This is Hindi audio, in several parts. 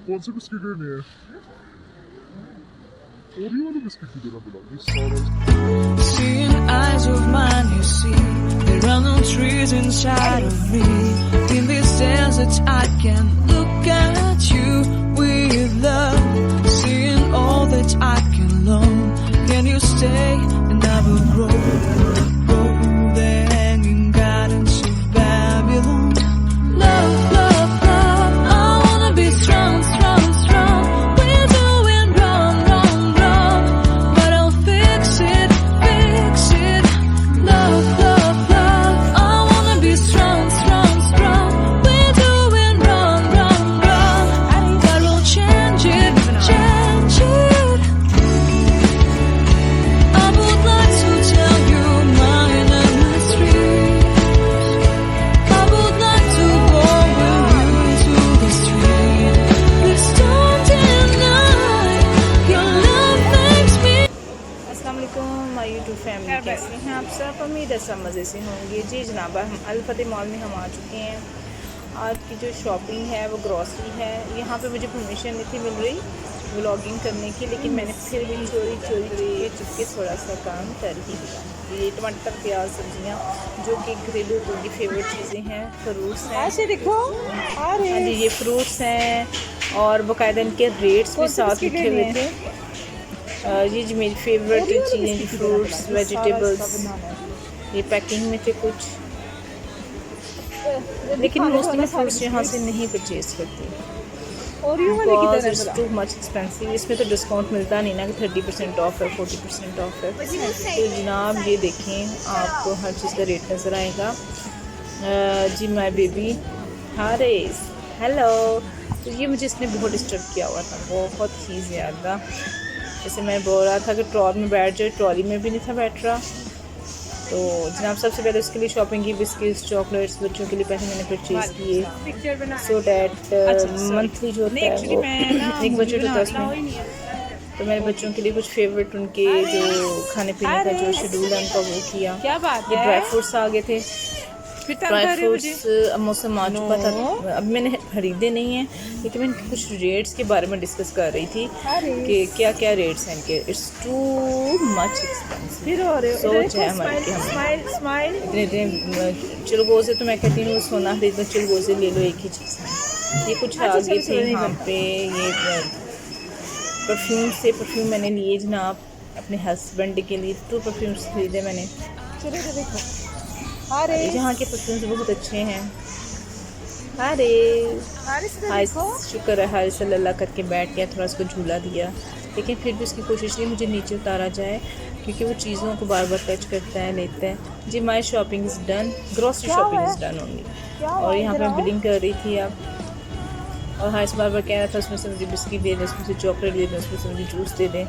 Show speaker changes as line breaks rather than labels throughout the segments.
कौन से बिस्किट लेने हैं? ओरियो वाले बिस्किट की तरह बुला ये सारा।
Seeing eyes of mine, you see, there are no trees inside of me. In these deserts, I can look at you with love. Seeing all that I can learn. Can you stay and I will grow? Grow the hanging gardens of Babylon. Love, love, love. I wanna be strong, strong, strong. We're doing wrong, wrong, wrong. But I'll fix it, fix it. Love, love, love. I wanna be strong, strong, strong. We're doing wrong, wrong, wrong. But we'll change it, change it. I would like to tell you my endless dreams. I would like to go with you to the street. Please don't deny your love makes me.
अस्सलाम वालेकुम माय यूट्यूब फैमिली, कैसे हैं आप सब? उम्मीद है सब मज़े से होंगे। जी जनाब, हम अल फतेह मॉल में हम आ चुके हैं। आज की जो शॉपिंग है वो ग्रॉसरी है। यहाँ पे मुझे परमिशन नहीं थी मिल रही व्लॉगिंग करने की, लेकिन मैंने फिर भी चोरी चुपके थोड़ा सा काम कर ही दिया। ये टमाटर, प्याज, सब्जियाँ जो कि घरेलू लोगों की फेवरेट चीज़ें हैं। फ्रूट्स हैं,
देखो
हाँ जी, ये फ्रूट्स हैं और बाकायदा इनके रेट्स भी साथ लिखे हुए थे। ये जी मेरी फेवरेट चीज़ें, फ्रूट्स, वेजिटेबल्स, ये पैकिंग में थे कुछ, लेकिन मोस्टली मैं फ्रूट्स यहाँ से नहीं परचेज़ करती because it's too much expensive. इसमें तो डिस्काउंट मिलता नहीं ना कि 30% ऑफ है, 40% ऑफ है। तो जनाब ये देखें, आपको हर चीज़ का रेट नज़र आएगा। जी माय बेबी हारिस, हेलो। तो ये मुझे इसने बहुत डिस्टर्ब किया हुआ था, बहुत ही ज़्यादा। जैसे मैं बोल रहा था कि ट्रॉल में बैठ जाए, ट्रॉली में भी नहीं था बैठ रहा। तो जनाब सबसे पहले उसके लिए शॉपिंग की, बिस्किट्स, चॉकलेट्स बच्चों के लिए पैसे मैंने परचेज़ किए सो डैट मंथली जो होता है वो एक बजट होता है उसमें। तो मैंने बच्चों के लिए कुछ फेवरेट उनके जो खाने पीने का जो शेड्यूल है उनका वो किया।
क्या बात
ये
है?
ड्राई फ्रूट्स आ गए थे। ड्राई फ्रूट्स अब मौसम आ चुका था, अब मैंने खरीदे नहीं हैं, लेकिन मैं कुछ रेट्स के बारे में डिस्कस कर रही थी कि क्या क्या रेट्स हैं इनके। It's too much expensive. सोच है हमारी कि हम इतने चिलगोज़े, तो मैं कहती हूँ सोना खरीद लो, चिलगोज़े ले लो, एक ही चीज़ है। ये कुछ आगे थे यहाँ पे। ये परफ्यूम से परफ्यूम मैंने लिए जनाब अपने हस्बैंड के लिए, 2 परफ्यूम्स खरीदे मैंने। यहाँ के परफ्यूम्स बहुत अच्छे हैं। हाय शुक्र है, हाय सल्लल्लाह करके बैठ गया, थोड़ा उसको झूला दिया, लेकिन फिर भी उसकी कोशिश नहीं मुझे नीचे उतारा जाए, क्योंकि वो चीज़ों को बार बार टच करता है, लेता है। जी my shopping is done, grocery shopping is done only. और यहाँ पे मैं बिलिंग कर रही थी अब, और हाइस बार बार कह रहा था उसमें से मुझे बिस्किट दे दें, उसमें से चॉकलेट दे दें, उसमें से मुझे जूस दे दें।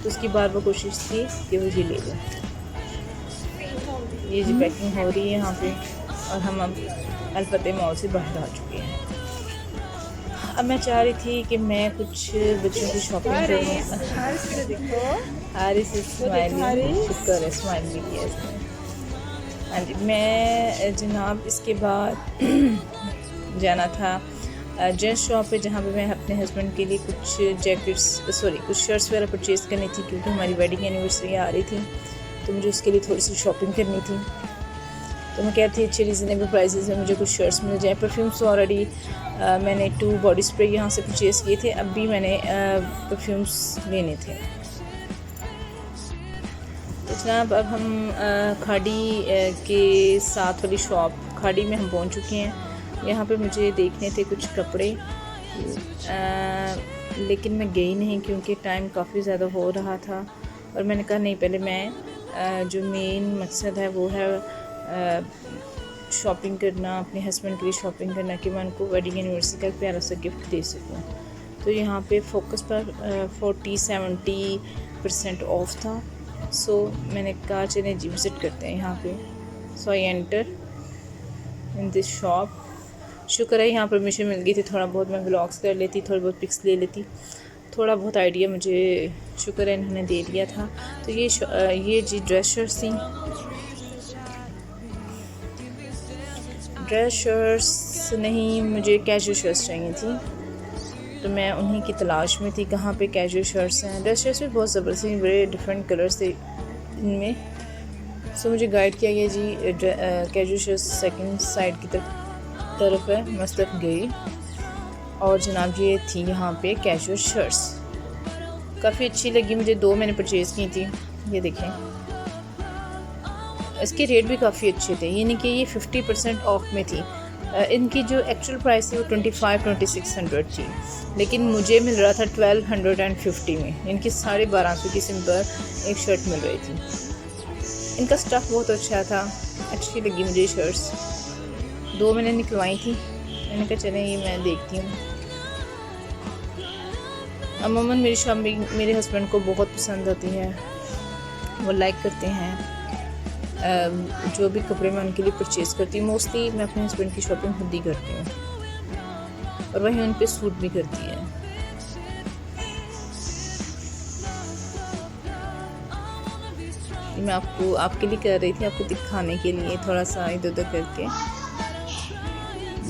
तो उसकी बार बार कोशिश थी कि मुझे ले लें। ये जी पैकिंग हो रही है यहाँ पे, और हम अब अल फतेह मॉल से बाहर आ चुके हैं। अब मैं चाह रही थी कि मैं कुछ बच्चों की शॉपिंग करूँ। हारिस स्माइलिंग, शुक्र है स्माइल भी किया इसने। हाँ जी, मैं जनाब इसके बाद जाना था जेंट्स शॉप पे, जहाँ पे मैं अपने हस्बैंड के लिए कुछ कुछ शर्ट्स वगैरह परचेज़ करनी थी, क्योंकि हमारी वेडिंग एनिवर्सरी आ रही थी, तो मुझे उसके लिए थोड़ी सी शॉपिंग करनी थी। तो मैं कहती अच्छी रीज़नेबल प्राइसेस में मुझे कुछ शर्ट्स मिल जाए। परफ्यूम्स तो ऑलरेडी मैंने 2 बॉडी स्प्रे यहाँ से परचेज़ किए थे, अब भी मैंने परफ्यूम्स लेने थे। तो जनाब अब हम खाड़ी के साथ वाली शॉप खाड़ी में हम पहुँच चुके हैं। यहाँ पे मुझे देखने थे कुछ कपड़े, लेकिन मैं गई नहीं क्योंकि टाइम काफ़ी ज़्यादा हो रहा था, और मैंने कहा नहीं, पहले मैं जो मेन मकसद है वो है शॉपिंग करना, अपने हस्बैंड के लिए शॉपिंग करना, कि मैं उनको वेडिंग एनिवर्सरी का एक प्यारा सा गिफ्ट दे सकूं। तो यहाँ पे फोकस पर 40-70% ऑफ था। सो मैंने कहा चलें जी विज़िट करते हैं यहाँ पे। So I enter in this shop. शुक्र है यहाँ परमिशन मिल गई थी, थोड़ा बहुत मैं व्लॉग्स कर लेती, थोड़ी बहुत पिक्स ले लेती, थोड़ा बहुत आइडिया मुझे शुक्र है इन्होंने दे दिया था। तो ये जी ड्रेस शर्ट्स थी, ड्रेस शर्ट्स नहीं, मुझे कैजुअल शर्ट्स चाहिए थी। तो मैं उन्हीं की तलाश में थी कहाँ पे कैजुअल शर्ट्स हैं। ड्रेस शर्ट्स भी बहुत ज़बरदस्त हैं, बड़े डिफरेंट कलर्स थे इनमें। सो मुझे गाइड किया गया जी कैजुअल शर्ट्स सेकंड साइड की तरफ है। मैं उस तरफ गई और जनाब ये थी यहाँ पे कैजुअल शर्ट्स, काफ़ी अच्छी लगी मुझे। 2 मैंने परचेज़ की थी। ये देखें, इसके रेट भी काफ़ी अच्छे थे, यानी कि ये 50% ऑफ में थी। इनकी जो एक्चुअल प्राइस थी वो 2500-2600 थी, लेकिन मुझे मिल रहा था 1250 में। इनकी 1250 की सिंपल एक शर्ट मिल रही थी। इनका स्टफ़ बहुत अच्छा था, अच्छी लगी मुझे शर्ट्स। 2 मैंने निकलवाई थी, मैंने कहा चलें ये मैं देखती हूँ। अमूमन मेरी शॉपिंग मेरे हस्बैंड को बहुत पसंद आती है, वो लाइक करते हैं। जो भी कपड़े मैं उनके लिए परचेज़ करती हूँ, मोस्टली मैं अपने हस्बैंड की शॉपिंग खुद ही करती हूँ और वही उन पे सूट भी करती है। मैं आपके लिए कर रही थी, आपको दिखाने के लिए थोड़ा सा इधर उधर करके।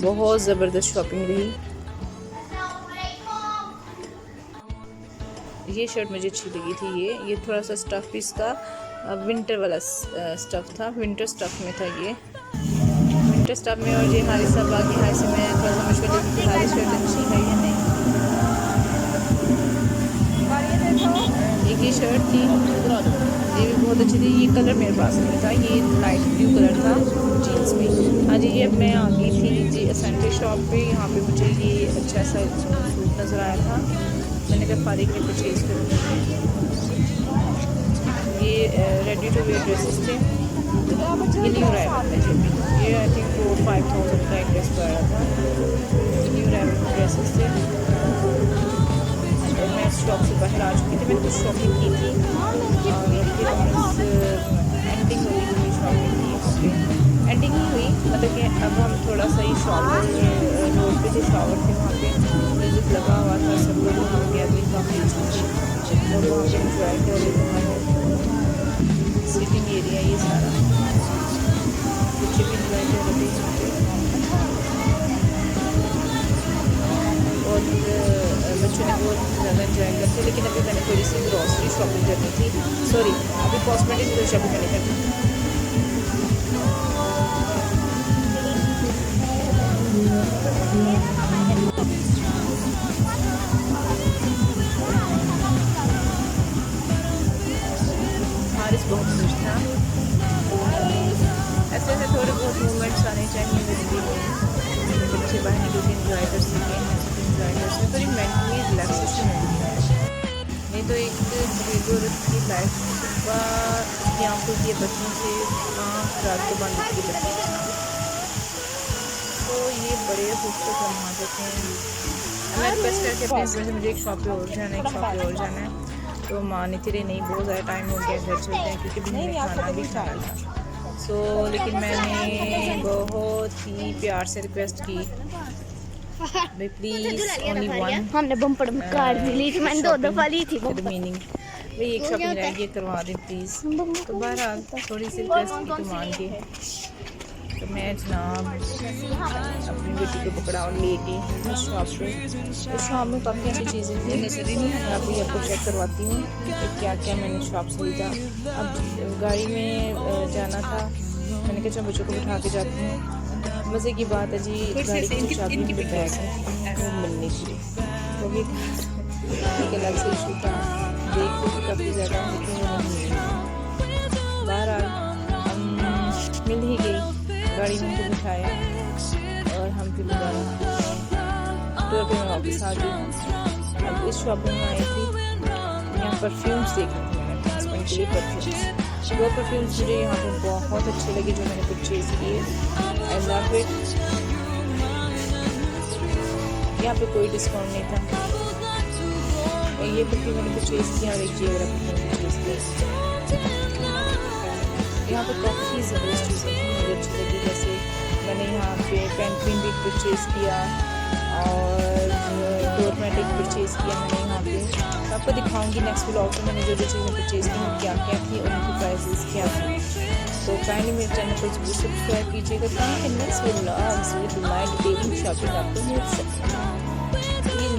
बहुत ज़बरदस्त शॉपिंग रही। ये शर्ट मुझे अच्छी लगी थी। ये थोड़ा सा स्टफ़ भी इसका विंटर वाला स्टफ़ था, विंटर स्टफ़ में था ये, विंटर स्टफ़ में। और ये हमारे सब आगे हाई से मैं थोड़ा सा मशवरा लेती थी हमारी शर्ट अच्छी है या नहीं। एक ये शर्ट थी, ये भी बहुत अच्छी थी। ये कलर मेरे पास नहीं था, ये लाइट ब्लू कलर था जीन्स में। हाँ जी, ये मैं आ गई थी जी असेंट्री शॉप पे। यहाँ पे मुझे ये अच्छा सा सूट नज़र आया था, मैंने कहा फारिग के परचेज़ करूँगी। ये रेडी टू वेयर ड्रेसेस थे, ये न्यू अराइवल थे जो भी। ये आई थिंक वो 5000 का एक ड्रेस पड़ा था। न्यू अराइवल ड्रेसेस थे। और मैं इस शॉप से बाहर आ चुकी थी, मैंने कुछ शॉपिंग की थी और फिर एंडिंग हुई थी शॉपिंग की। एंडिंग ही हुई, मतलब कि अब हम थोड़ा सा ही शॉवर रोड पे जो शॉवर थे वहाँ पे म्यूज़िक लगा हुआ था, सब लोग वहाँ गैदरिंग काफ़ी अच्छी थी, लोग वहाँ पर इंजॉय कर रहे थे। सिटिंग एरिया ये सारा, बच्चे भी इंजॉय कर रहे थे और बच्चों ने बहुत ज़्यादा इंजॉय करते। लेकिन अभी मैंने थोड़ी सी ग्रॉसरी शॉपिंग करनी थी, सॉरी अभी कॉस्मेटिक की शॉपिंग करनी थी। हारिस बहुत खुश था। ऐसे ऐसे थोड़े बहुत मूवमेंट्स आने चाहिए ज़िंदगी में, बच्चे बाहर निकल के इंजॉय कर सकें, इंजॉय कर सकें, थोड़ी मेंटली रिलैक्सेशन मिलती है। नहीं तो एक घरेलू औरत की लाइफ की आंखों की बच्चों से आँख रात को बंद की बच्ची। तो ये बड़े खूबसूरत लम्हा देते हैं। मैं रिक्वेस्ट करके अपने हस्बैंड से मुझे एक शॉप पे और जाना है, एक शॉप पे और जाना है, तो माँ नहीं थी नहीं, बहुत ज़्यादा टाइम हो गया, घर चलते हैं क्योंकि मैंने खाना भी खाना था। सो लेकिन मैंने बहुत ही प्यार से रिक्वेस्ट की, भाई प्लीज़ ओनली वन।
हमने बम्पर कार्ड भी ली थी, मैंने 2 दफ़ा ली थी।
मीनिंग भाई एक शॉपिंग रह गई, करवा दें प्लीज़। तो बहरहाल थोड़ी सी रिक्वेस्ट की तो मान के, तो मैं जनाब अपनी बेटी को पकड़ा और ले गई उस शॉप पे। उस शॉप में काफ़ी अच्छी चीज़ें थी, मैं अभी आपको चेक करवाती हूँ कि क्या क्या मैंने शॉप से लिया। अब गाड़ी में जाना था, मैंने कहा चलो बच्चों को बिठा के जाती हूँ। मज़े की बात है जी, गाड़ी की चाबी भी बैग वो मिलनी थी, तो भी एक अलग से इशू था। देख के काफ़ी ज़्यादा, लेकिन वो नहीं मिली। बहरहाल हम मिल ही गई, गाड़ी में उनको बिठाया और हम फिर दोबारा टूर पे मैं वापस आ गई। अब इस शॉप में आई थी, यहाँ परफ्यूम्स देख रही थी मैंने अपने हस्बैंड के लिए परफ्यूम्स। वो परफ्यूम्स मुझे यहाँ पे बहुत अच्छे लगे जो मैंने परचेज़ किए। I love it. यहाँ पे कोई डिस्काउंट नहीं था। ये परफ्यूम मैंने परचेज़ किया और एक ये वाला परफ्यूम परचेज़ किया। यहाँ पे काफ़ी ज़बरदस्त चीज़ें थी, मुझे अच्छी लगी। जैसे मैंने यहाँ पे पेन क्रीम भी परचेज़ किया और कॉस्मेटिक परचेज़ किया मैंने यहाँ पे। तो आपको दिखाऊंगी नेक्स्ट व्लॉग में मैंने जो जो चीज़ें परचेज़ की क्या क्या थी और उनकी प्राइसेस क्या थी। तो काइंडली मेरे चैनल को जरूर सब्सक्राइब कीजिएगा ताकि next vlogs with my detailing shopping आपको मिल सके।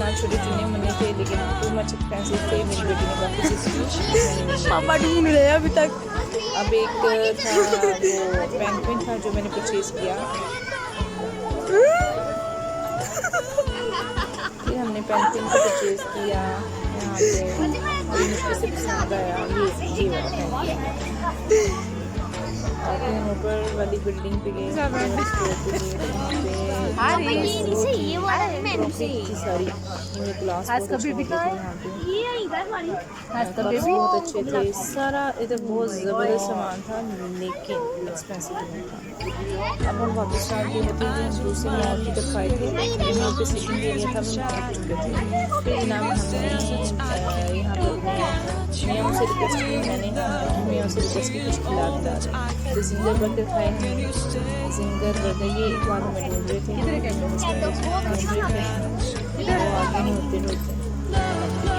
ना छोटे चुने मुन्ने थे, लेकिन टू मच एक्सपेंसिव थे। मेरी बेटी ने काफ़ी चीज़ पापा ढूंढ रहे हैं अभी तक। अब एक था वो पेंगुइन था जो मैंने परचेज़ किया। फिर हमने पेंगुइन को परचेज़ किया यहाँ पे, बड़ी मुश्किल से पसंद आया ये वाला पेंगुइन। और फिर हम ऊपर वाली बिल्डिंग पे गए, स्टोर पे गए,
ये वाला मैंने से
सारी ग्लास बहुत अच्छे थे यहाँ पे,
ये इधर वाली
कप्स बहुत अच्छे थे। सारा इधर बहुत ज़बरदस्त सामान था, लेकिन एक्सपेंसिव नहीं था। अब हम वापस आ गए थे, जो हम दूसरे मॉल की तरफ आए थे, यहाँ पे सिटिंग एरिया था, हम पहुँच चुके थे। फिर जनाब हमने यहाँ पर मियाँ से रिक्वेस्ट की, मैंने मियाँ से रिक्वेस्ट की कुछ खिला दिया। तो जिंगर बर्गर खाए हमने, जिंगर बर्गर ये एक बार हमें ढूंढ रहे थे, वो आगे होते होते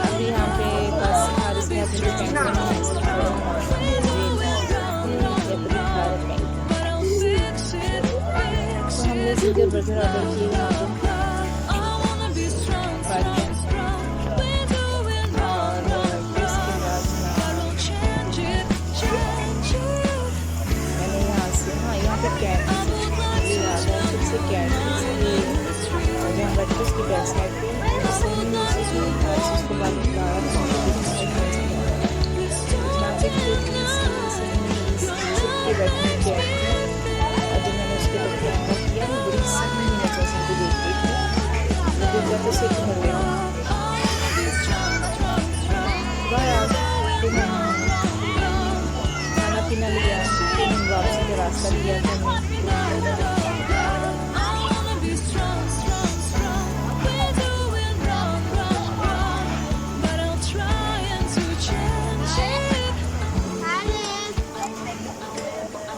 अभी यहाँ पे बस हारिस के हाथ में तो हमने जिंगर बर्गर ऑर्डर किए वहाँ पर। उसकी बैक साइड पे उसको बाल निकाला बैठने के और जब मैंने उसके लिए कैमरा किया वो बड़ी सही नजर से देख रही थी, लेकिन जब उसे घर गया खाना पीना लिया, फिर हम वापसी का रास्ता लिया था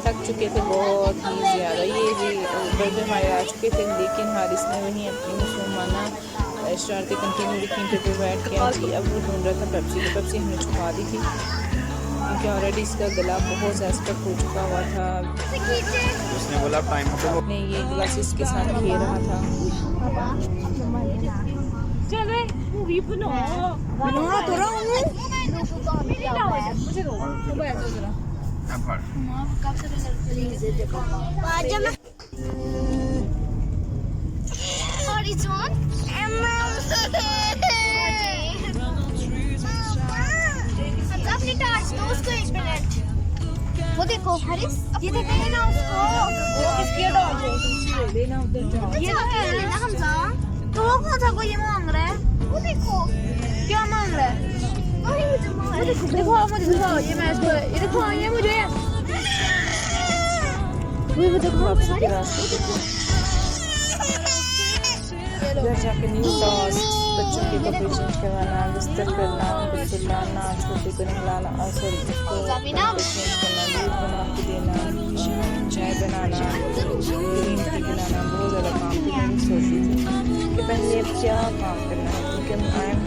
थक चुके थे बहुत ही ज़्यादा। ये भी बर्गर हमारे आ चुके थे, लेकिन हारिस ने वहीं अपनी मुसलमाना शरारतें कंटिन्यू रखी पे बैठ के जी। अब वो ढूंढ रहा था पेप्सी, तो पेप्सी हमने छुपा दी थी क्योंकि ऑलरेडी इसका गला बहुत ज़्यादा हो चुका हुआ था।
उसने बोला टाइम तो
अपने ये ग्लासेस के साथ खेल रहा था।
अपनी टार्च दो उसको 1 मिनट। वो देखो हरीश, ये देखेंगे ना उसको, वो किसकी टार्च है?
लेना उधर जाओ,
ये तो है लेना हमजा। तो वो कौन सा को ये मांग रहा है? वो देखो क्या मांग रहा है। अरे मुझे मांग रहा है। देखो मुझे दिखाओ, ये मैं इसको, ये देखो ये मुझे वो देखो सारे
घर जाके न्यू टास्क, बच्चों के कपड़े चेंज करवाना, बिस्तर करना, उनको सुलाना, छोटे को नहलाना, सॉरी उसको चेंज करना, दूध बना के देना, चाय बनाना, ग्रीन टी बनाना, बहुत ज़्यादा काम थी। मैं सोचती थी कि पहले अब क्या काम करना है, क्योंकि आई एम